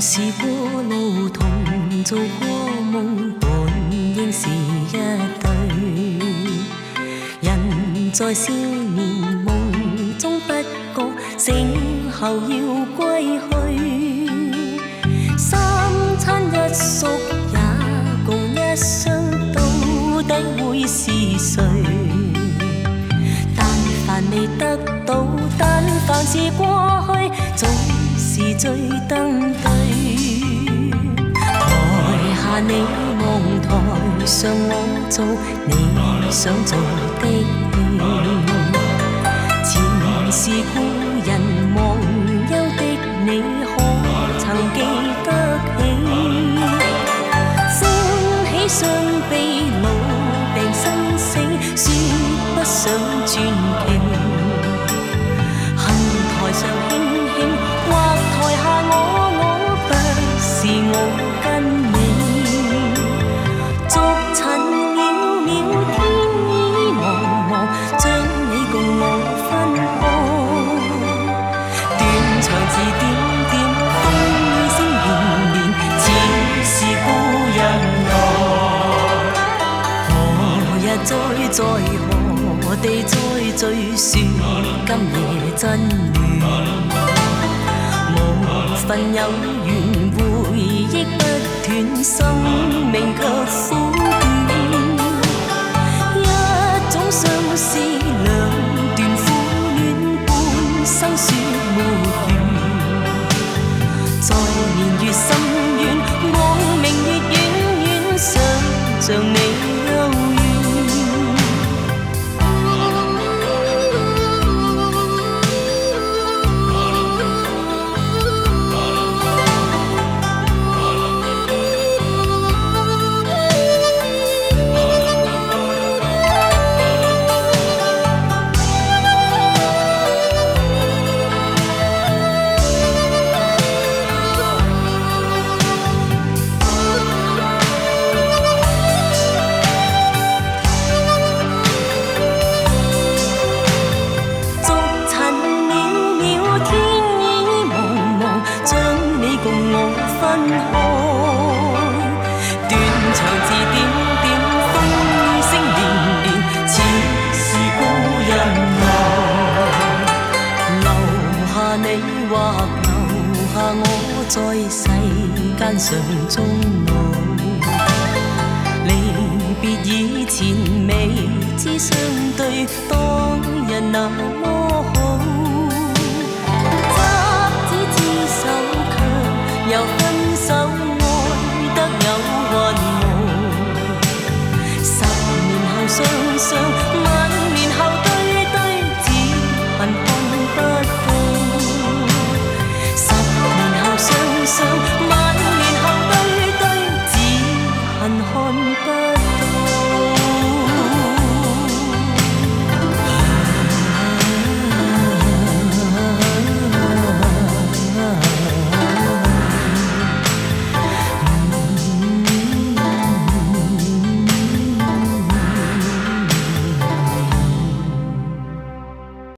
試過路同做過夢，本應是一對。人在少年夢中不覺，醒後要歸去。三餐一宿也共一雙，到底會是誰？但凡未得到，但凡是過去，總是最登對。台下你望台上我做你想做的戲，前是故人忘憂的你，可曾記得起？歡喜傷悲老病生死，說不上傳奇。恨台上輕輕，或台下我不是我跟你。逐塵渺渺，天意茫茫，將你共我分開。斷腸字點點，風雨聲連連，似是故人來。何日再何地再聚，說今夜真暖。無份有緣，回憶不斷，生命卻苦短。一種相思，兩段苦戀，半生說沒完。在年月深遠，望明月遠遠，想像你幽怨。在世間上終老，離別以前未知相對，當日那麼好。